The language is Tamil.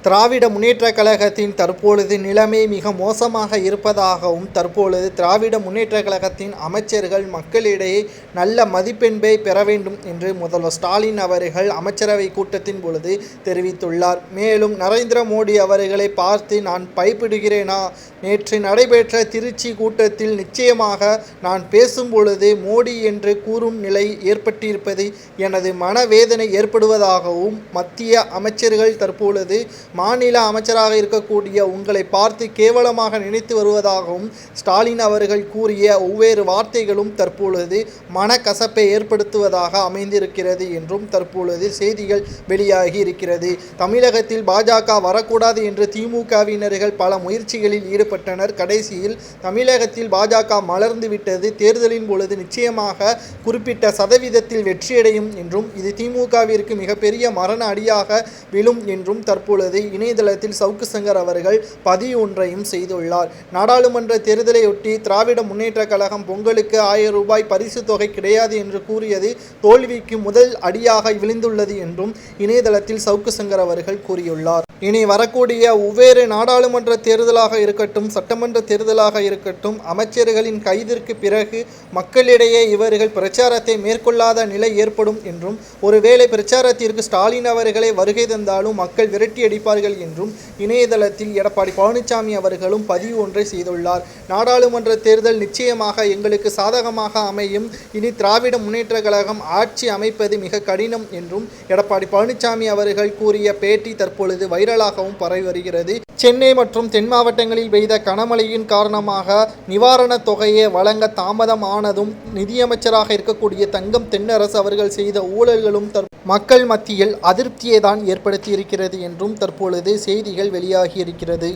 திராவிட முன்னேற்றக் கழகத்தின் தற்பொழுது நிலைமை மிக மோசமாக இருப்பதாகவும், தற்பொழுது திராவிட முன்னேற்றக் கழகத்தின் அமைச்சர்கள் மக்களிடையே நல்ல மதிப்பெண்பை பெற வேண்டும் என்று முதல்வர் ஸ்டாலின் அவர்கள் அமைச்சரவை கூட்டத்தின் பொழுது தெரிவித்துள்ளார். மேலும் நரேந்திர மோடி அவர்களை பார்த்து நான் பயப்படுகிறேனா? நேற்று நடைபெற்ற திருச்சி கூட்டத்தில் நிச்சயமாக நான் பேசும் பொழுது மோடி என்று கூறும் நிலை ஏற்பட்டிருப்பது எனது மனவேதனை ஏற்படுவதாகவும், மத்திய அமைச்சர்கள் தற்பொழுது மாநில அமைச்சராக இருக்கக்கூடிய உங்களை பார்த்து கேவலமாக நினைத்து வருவதாகவும் ஸ்டாலின் அவர்கள் கூறிய ஒவ்வொரு வார்த்தைகளும் தற்பொழுது மனக்கசப்பை ஏற்படுத்துவதாக அமைந்திருக்கிறது என்றும் தற்பொழுது செய்திகள் வெளியாகி இருக்கிறது. தமிழகத்தில் பாஜக வரக்கூடாது என்று திமுகவினர்கள் பல முயற்சிகளில் ஈடுபட்டனர். கடைசியில் தமிழகத்தில் பாஜக மலர்ந்து விட்டது. தேர்தலின் பொழுது நிச்சயமாக குறிப்பிட்ட சதவீதத்தில் வெற்றியடையும் என்றும், இது திமுகவிற்கு மிகப்பெரிய மரண அடியாக விழும் என்றும் தற்பொழுது இணையதளத்தில் சவுக்கு சங்கர் அவர்கள் பதிவு ஒன்றையும் செய்துள்ளார். நாடாளுமன்ற தேர்தலையொட்டி திராவிட முன்னேற்ற கழகம் பொங்கலுக்கு 1000 ரூபாய் பரிசு தொகை கிடையாது என்று கூறியது தோல்விக்கு முதல் அடியாக விழுந்துள்ளது என்றும் இணையதளத்தில் சவுக்கு சங்கர் அவர்கள் கூறியுள்ளார். இனி வரக்கூடிய ஒவ்வொரு நாடாளுமன்ற தேர்தலாக இருக்கட்டும், சட்டமன்ற தேர்தலாக இருக்கட்டும், அமைச்சர்களின் கைதிற்கு பிறகு மக்களிடையே இவர்கள் பிரச்சாரத்தை மேற்கொள்ளாத நிலை ஏற்படும் என்றும், ஒருவேளை பிரச்சாரத்திற்கு ஸ்டாலின் அவர்களை வருகை தந்தாலும் மக்கள் விரட்டி அடிப்பார்கள் என்றும் இணையதளத்தில் எடப்பாடி பழனிசாமி அவர்களும் பதிவு ஒன்றை செய்துள்ளார். நாடாளுமன்ற தேர்தல் நிச்சயமாக எங்களுக்கு சாதகமாக அமையும். இனி திராவிட முன்னேற்ற கழகம் ஆட்சி அமைப்பது மிக கடினம் என்றும் எடப்பாடி பழனிசாமி அவர்கள் கூறிய பேட்டி தற்பொழுது வைரலாகவும் பரவி வருகிறது. சென்னை மற்றும் தென் மாவட்டங்களில் பெய்த கனமழையின் காரணமாக நிவாரணத் தொகையை வழங்க தாமதம் ஆனதும், நிதியமைச்சராக இருக்கக்கூடிய தங்கம் தென்னரசு அவர்கள் செய்த ஊழல்களும் மக்கள் மத்தியில் அதிருப்தியை தான் ஏற்படுத்தியிருக்கிறது என்றும் தற்பொழுது செய்திகள் வெளியாகி இருக்கிறது.